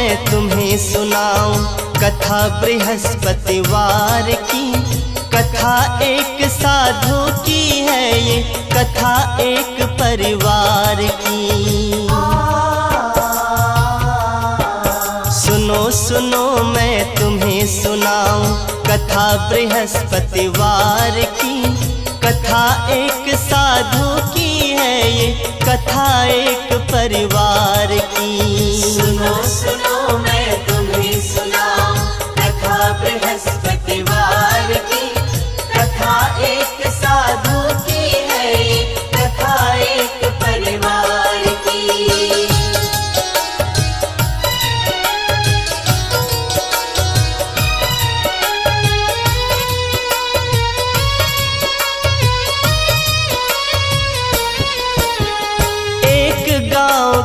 मैं तुम्हें सुनाऊं कथा बृहस्पतिवार की। कथा एक साधु की है ये, कथा एक परिवार की। सुनो सुनो मैं तुम्हें सुनाऊं कथा बृहस्पतिवार की। कथा एक साधु की है ये, कथा एक परिवार की। सुनो सुनो मैं तुम्हें सुनाऊं कथा बृहस्पतिवार की। कथा एक साधु की है ये, कथा एक परिवार की।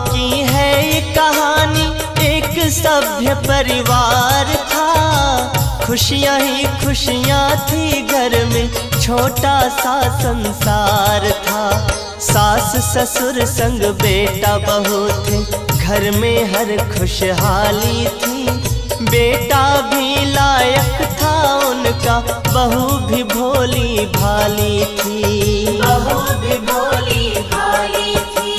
की है ये कहानी, एक सभ्य परिवार था। खुशियां ही खुशियां थी घर में, छोटा सा संसार था। सास ससुर संग बेटा बहू थे, घर में हर खुशहाली थी। बेटा भी लायक था उनका, बहू भी भोली भाली थी। बहू भी भोली भाली थी।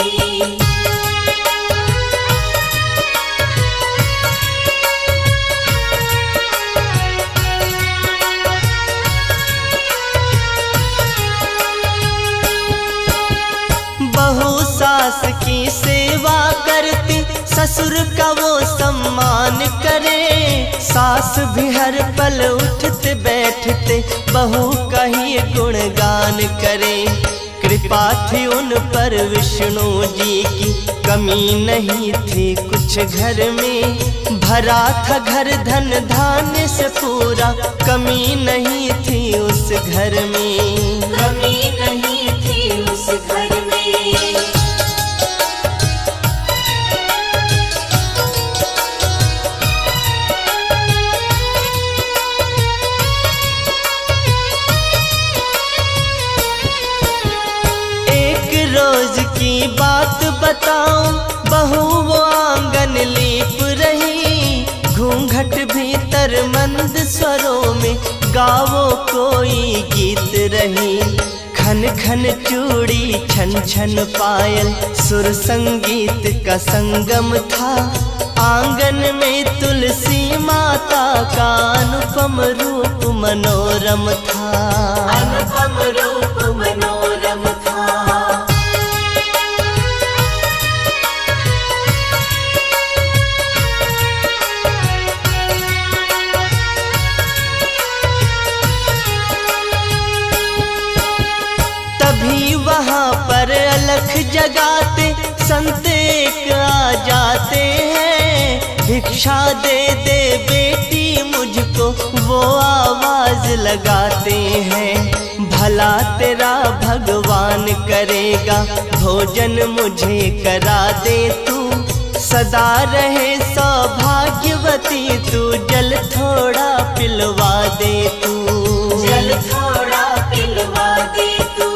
बहू सास की सेवा करती, ससुर का वो सम्मान करे। सास भी हर पल उठते बैठते, बहू का ही गुणगान करे। कृपा थी उन पर विष्णु जी की, कमी नहीं थी कुछ घर में। भरा था घर धन धान्य से पूरा, कमी नहीं थी उस घर में। कमी नहीं थी उस घर में। रोज की बात बताऊं, बहू वो आंगन लीप रही। घूंघट भीतर मंद स्वरों में, गावो कोई गीत रही। खन खन चूड़ी छन छन पायल, सुर संगीत का संगम था। आंगन में तुलसी माता का अनुपम रूप मनोरम था। अनुपम रूप मनोरम था। तभी वहाँ पर अलख जगाते संत एक आ जाते हैं। भिक्षा दे दे बेटी मुझको, वो आवाज लगाते हैं। भला तेरा भगवान करेगा, भोजन मुझे करा दे तू। सदा रहे सौभाग्यवती तू, जल थोड़ा पिलवा दे तू। जल थोड़ा पिलवा दे तू।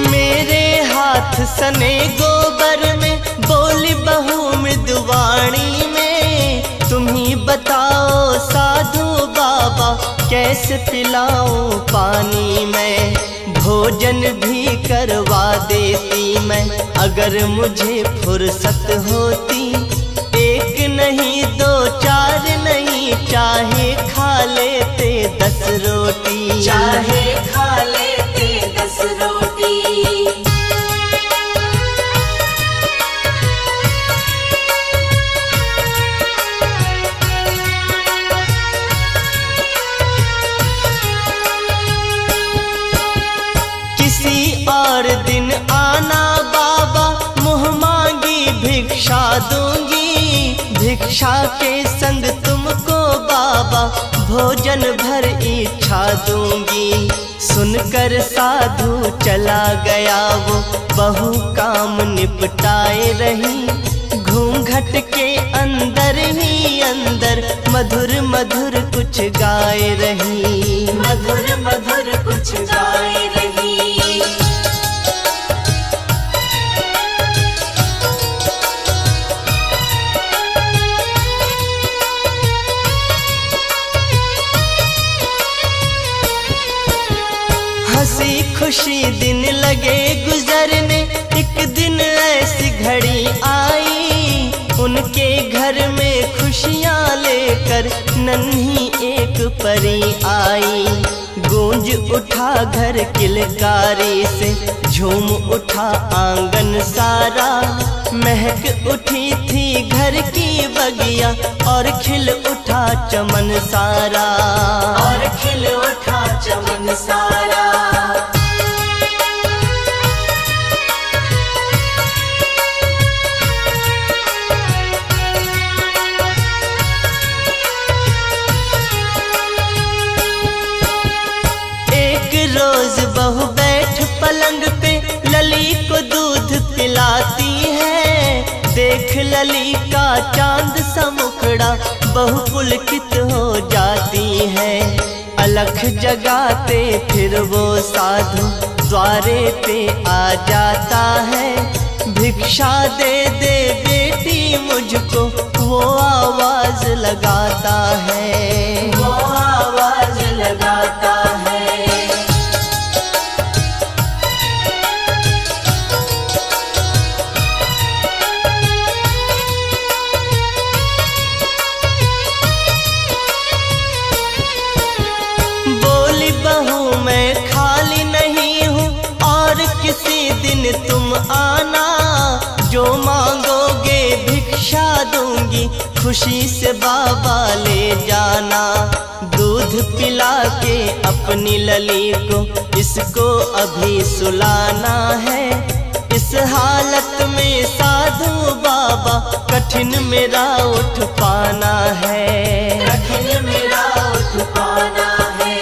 मेरे हाथ सने गोबर में, बोली बहू मृदुवाणी में। तुम ही बताओ साधु बाबा, कैसे पिलाऊं पानी में। भोजन भी करवा देती मैं, अगर मुझे फुर्सत होती। एक नहीं दो चार नहीं, चाहे खा लेते 10 रोटी। चाहे खा लेते 10 रोटी। किसी और दिन आना बाबा, मुँह मांगी भिक्षा दूंगी। भिक्षा के संग तुमको बाबा, भोजन भर इच्छा दूंगी। सुनकर साधु चला गया वो, बहू काम निपटाए रही। घूंघट घट के अंदर ही अंदर मधुर मधुर कुछ गाए रही, मधुर मधुर कुछ गाए रही। हंसी खुशी दिन लगे गुजरने, एक दिन ऐसी घड़ी आई, उनके घर में खुशियाँ लेकर नन्ही एक परी आई। गूंज उठा घर किलकारी से, झूम उठा आंगन सारा, महक उठी थी घर की बगिया और खिल उठा चमन सारा, और खिल उठा चमन सारा। रोज बहू बैठ पलंग पे लली को दूध पिलाती है, देख लली का चांद सा मुखड़ा बहू पुलकित हो जाती है। अलख जगाते फिर वो साधु द्वारे पे आ जाता है, भिक्षा दे दे बेटी मुझको वो आवाज लगाता है, वो आवाज लगाता है। बहू मैं खाली नहीं हूँ और किसी दिन तुम आना, जो मांगोगे भिक्षा दूंगी खुशी से बाबा ले जाना। दूध पिला के अपनी लली को इसको अभी सुलाना है, इस हालत में साधु बाबा कठिन मेरा उठ पाना है, कठिन मेरा उठ पाना है।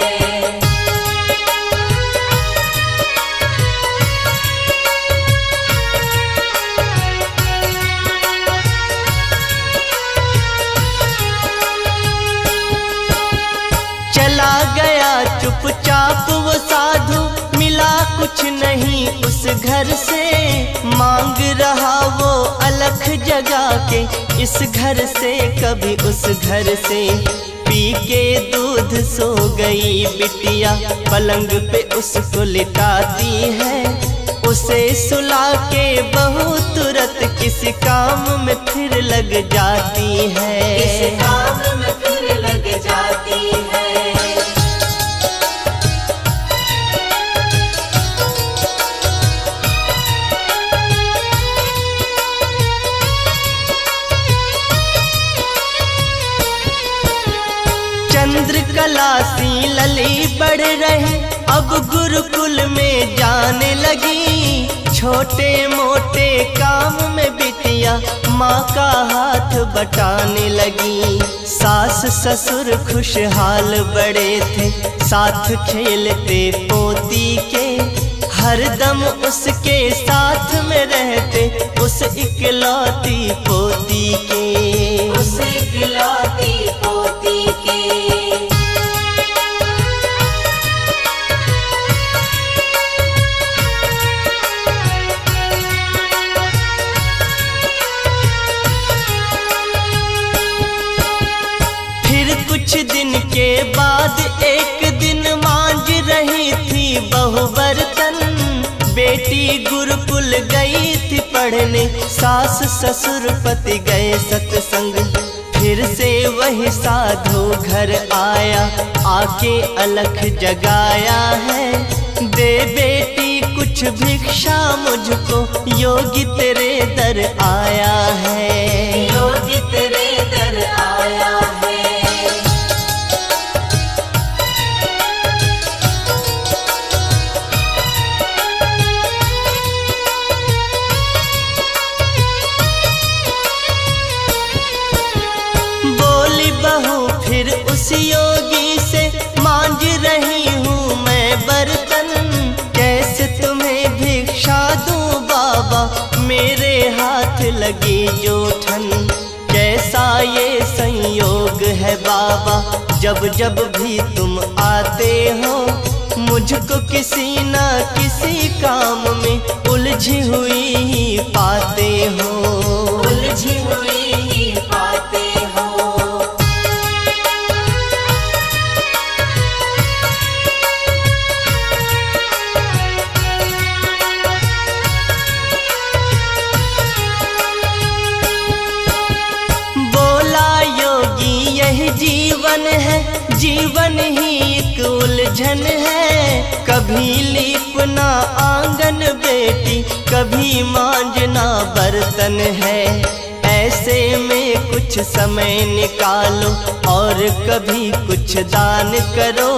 चला गया चुपचाप वो साधु, मिला कुछ नहीं उस घर से, मांग रहा वो अलख जगा के इस घर से कभी उस घर से। पी के दूध सो गई बिटिया, पलंग पे उसको लिटाती है, उसे सुला के बहू तुरंत किसी काम में फिर लग जाती है, किसी काम में फिर लग जाती है। चंद्रकला सी लली बढ़ रही, अब गुरुकुल में जाने लगी, छोटे मोटे काम में बिटिया माँ का हाथ बटाने लगी। सास ससुर खुशहाल बड़े थे, साथ खेलते पोती के, हरदम उसके साथ में रहते उस इकलौती पोती के, उस इकलौती पोती के। कुछ दिन के बाद एक दिन मांझ रही थी बहू बर्तन, बेटी गुरुकुल गई थी पढ़ने, सास ससुर पति गए सत्संग, फिर से वही साधु घर आया, आके अलख जगाया है, दे बेटी कुछ भिक्षा मुझको, योगी तेरे दर आया है, योगी तेरे दर आया है। फिर उस योगी से मांझ रही हूँ मैं बर्तन, कैसे तुम्हें भिक्षा दूँ बाबा, मेरे हाथ लगी जो ठन। ये संयोग है बाबा, जब जब भी तुम आते हो मुझको किसी न किसी काम में उलझी हुई ही पाते हो, उलझी हुई ही पाते हो। जीवन है, जीवन ही एक उलझन है, कभी लीपना आंगन बेटी, कभी मांजना बर्तन है। ऐसे में कुछ समय निकालो और कभी कुछ दान करो,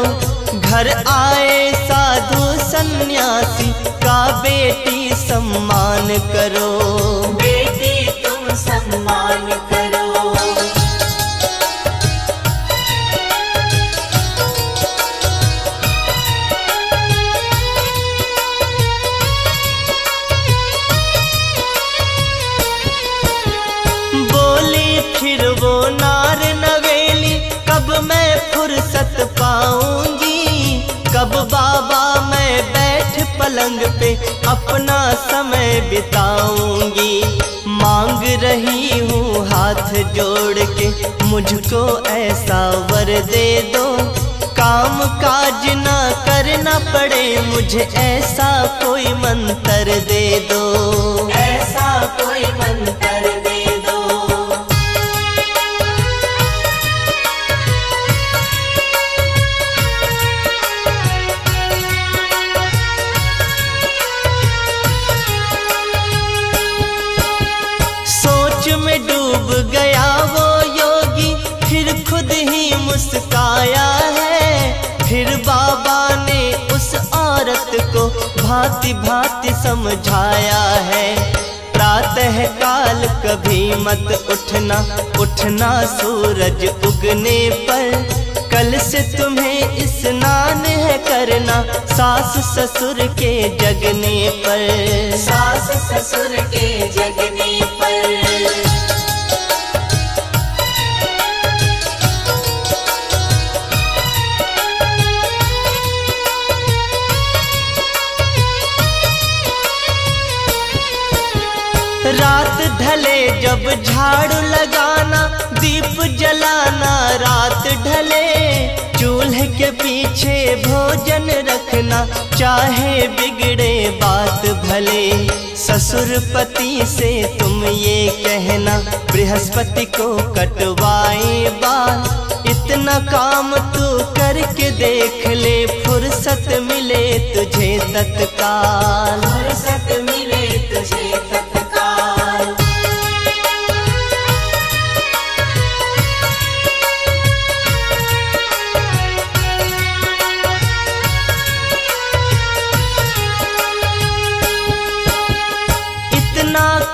घर आए साधु सन्यासी का बेटी सम्मान करो, बेटी तुम सम्मान करो। फिर वो नार नवेली, कब मैं फुर्सत पाऊंगी, कब बाबा मैं बैठ पलंग पे अपना समय बिताऊंगी। मांग रही हूँ हाथ जोड़ के मुझको ऐसा वर दे दो, काम काज ना करना पड़े मुझे ऐसा कोई मंत्र दे दो, ऐसा कोई मंत्र दे दो। में डूब गया वो योगी, फिर खुद ही मुस्काया है, फिर बाबा ने उस औरत को भांति भांति समझाया है। प्रातः काल कभी मत उठना, उठना सूरज उगने पर, कल से तुम्हें स्नान है करना सास ससुर के जगने पर, सास ससुर के जगने पर। रात ढले जब झाड़ू लगाना, दीप जलाना रात ढले, चूल्हे के पीछे भोजन रखना चाहे बिगड़े बात भले। ससुर पति से तुम ये कहना बृहस्पति को कटवाए बाल, इतना काम तू करके देख ले फुर्सत मिले तुझे तत्काल, फुर्सत मिले तुझे तत्काल।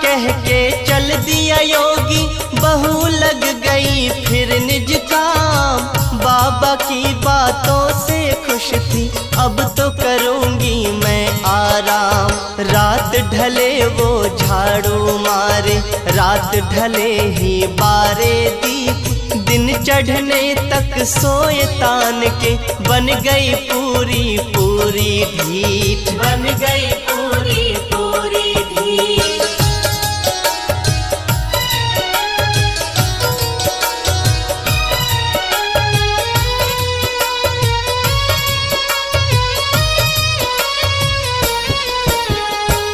कह के चल दिया योगी, बहू लग गई फिर निज काम, बाबा की बातों से खुश थी अब तो करूंगी मैं आराम। रात ढले वो झाड़ू मारे, रात ढले ही बारे दीप, दिन चढ़ने तक सोए तान के बन गई पूरी पूरी ढीठ, बन गई पूरी पूरी ढीठ।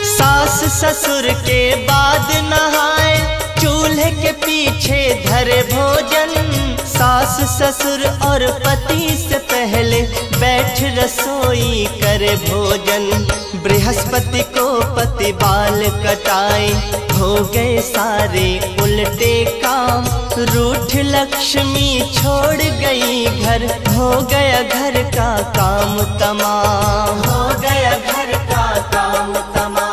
सास ससुर के बाद नहाए, चूल्हे के पीछे धरे भोजन, सास ससुर और पति से पहले बैठ रसोई करे भोजन। बृहस्पति को पति बाल कटाए, हो गए सारे उल्टे काम, रूठ लक्ष्मी छोड़ गई घर, हो गया घर का काम तमाम, हो गया घर का काम तमाम।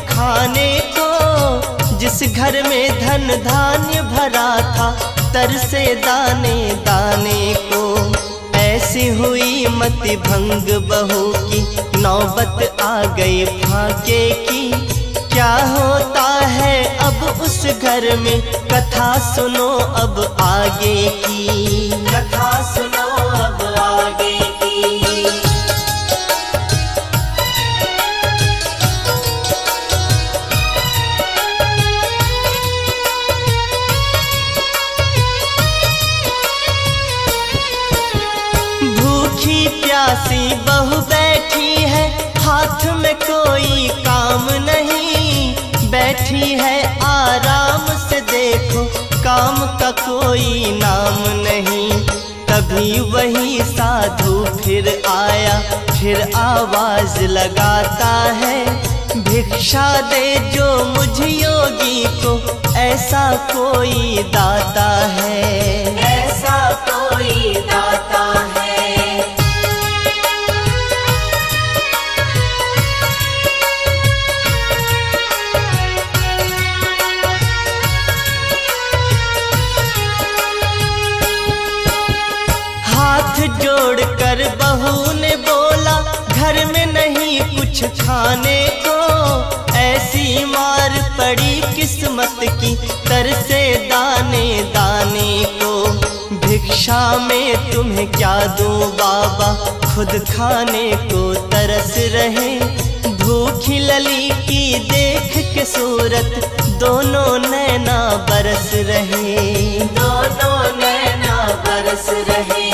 खाने को घर में धन धान्य भरा था, तरसे दाने दाने को। ऐसी हुई मति भंग बहू की, नौबत आ गई फाके की। क्या होता है अब उस घर में, कथा सुनो अब आगे की। कथा सुनो अब आगे की। भूखी प्यासी बहू बैठी है, हाथ में कोई काम नहीं। बैठी है आराम से, देखो काम का कोई नाम नहीं। तभी वही साधु फिर आया, फिर आवाज लगाता है, भिक्षा दे जो मुझ योगी को, ऐसा कोई दाता है। ऐसा कोई दाता है। हाथ जोड़कर बहू ने बोला, घर में नहीं कुछ खाने को। ऐसी मार पड़ी किस्मत की, तरसे दाने दाने को। भिक्षा में तुम्हें क्या दूं बाबा, खुद खाने को तरस रहे। भूखी लली की देख के सूरत, दोनों नैना बरस रहे। दोनों नैना बरस रहे।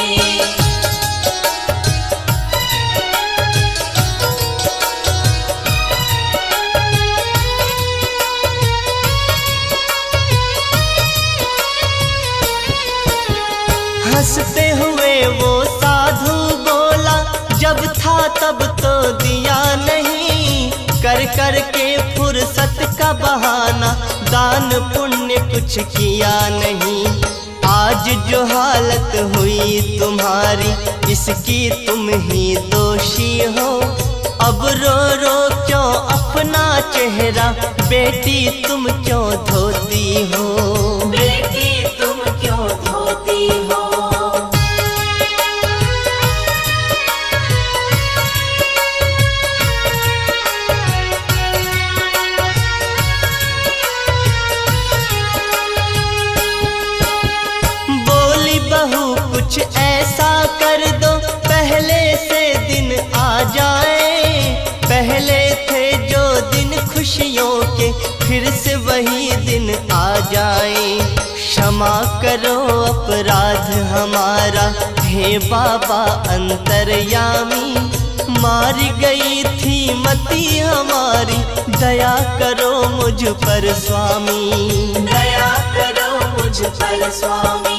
हंसते हुए वो साधु बोला, जब था तब तो दिया नहीं। कर कर के फुर्सत का बहाना, दान पुण्य कुछ किया नहीं। आज जो हालत हुई तुम्हारी, इसकी तुम ही दोषी हो। अब रो रो क्यों अपना चेहरा, बेटी तुम क्यों धोती हो। बेटी तुम क्यों धोती हो। बहू कुछ ऐसा कर दो, पहले से दिन आ जाए। पहले थे जो दिन खुशियों के, फिर से वही दिन आ जाए। क्षमा करो अपराध हमारा, हे बाबा अंतर्यामी। मारी गई थी मति हमारी, दया करो मुझ पर स्वामी। दया करो मुझ पर स्वामी।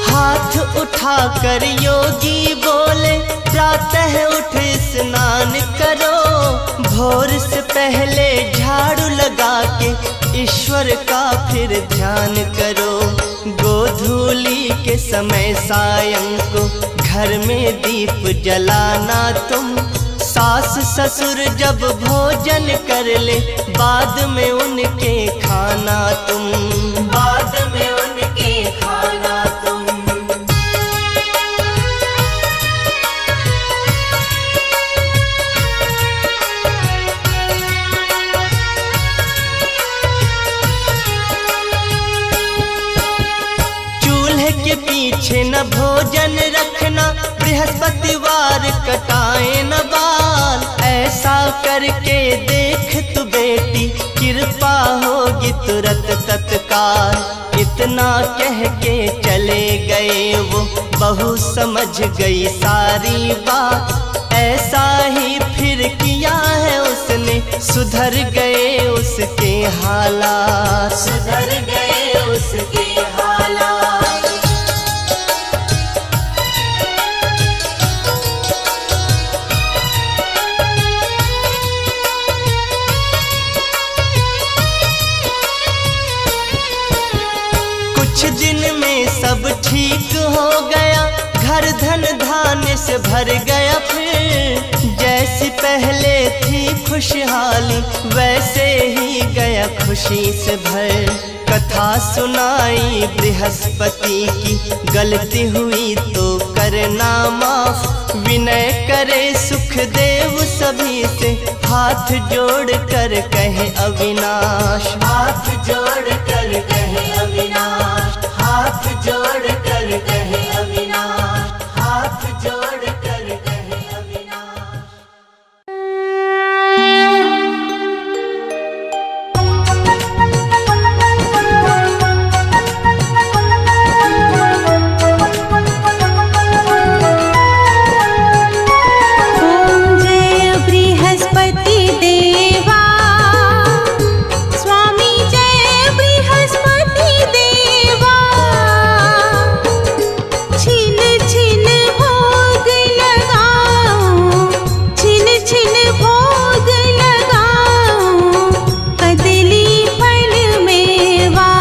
हाथ उठाकर योगी बोले, प्रातः उठ स्नान करो। भोर से पहले झाड़ू लगा के, ईश्वर का फिर ध्यान करो। गोधूली के समय सायं को, घर में दीप जलाना तुम। सास ससुर जब भोजन कर ले, बाद में उनके खाना तुम। बाद में उनके खाना तुम। के पीछे न भोजन रखना, बृहस्पतिवार कटाए न बाल। ऐसा करके देख तू बेटी, कृपा होगी तुरंत तत्काल। इतना कह के चले गए वो, बहू समझ गई सारी बात। ऐसा ही फिर किया है उसने, सुधर गए उसके हालात। सुधर गए उसके हालात। छिन में सब ठीक हो गया, घर धन धान्य से भर गया फिर। जैसी पहले थी खुशहाली वैसे ही गया खुशी से भर। कथा सुनाई बृहस्पति की, गलती हुई तो करना माफ। विनय करे सुखदेव सभी से, हाथ जोड़ कर कहे अविनाश। हाथ जोड़ कर कहे अविनाश, हाथ जोड़ कर कहे अविनाश, हाथ जोड़ कर कहे अविनाश। ओम जय बृहस्पति देवा, स्वामी जय बृहस्पति देवा। छिन छिन भोग लगाऊं, छिन छिन भोग लगाऊं, कदली फल मेवा।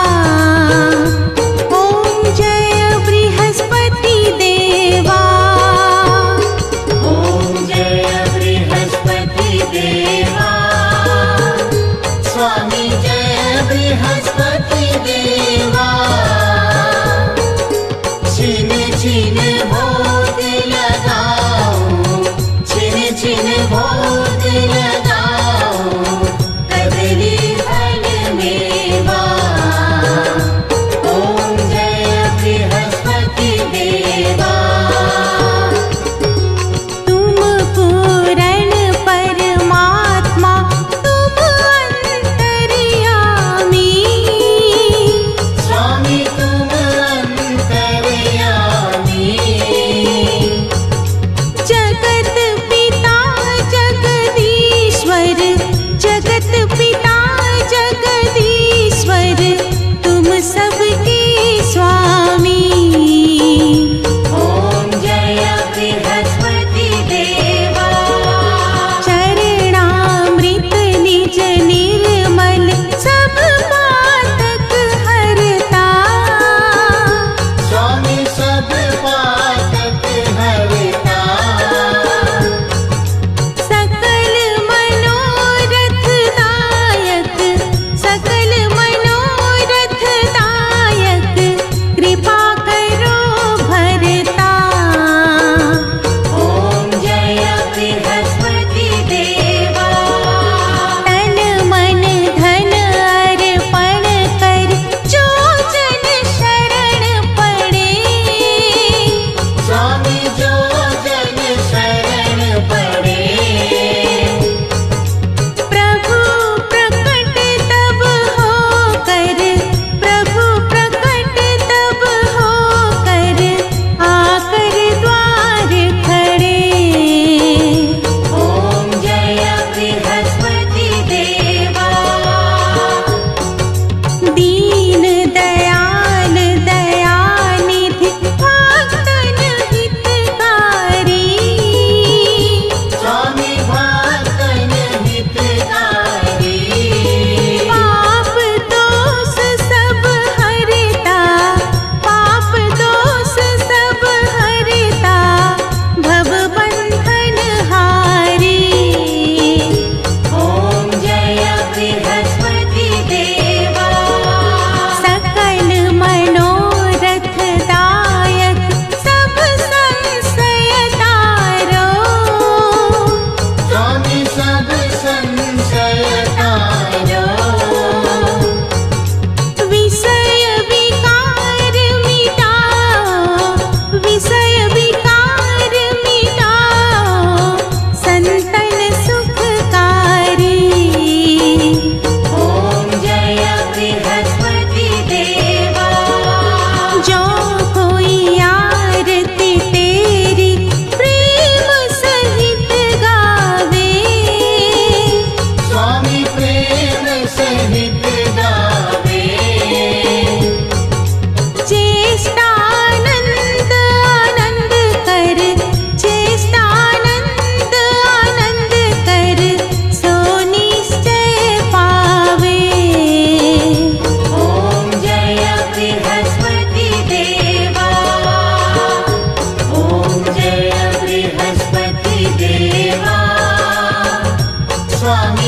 ओम जय बृहस्पति देवा। ओम जय बृहस्पति देवा, स्वामी जय बृहस्पति देवा। छिन छिन भोग लगाऊं, छिन छिन भोग लगाऊं, कदली फल मेवा। ओम जय बृहस्पति देवा। तुम पूर्ण परमात्मा, तुम अंतर्यामी। स्वामी तुम अंतर्यामी,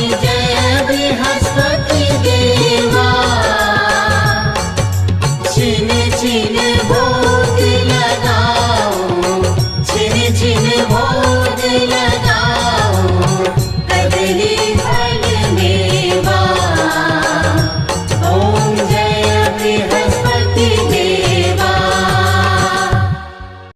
जय बृहस्पति देवा।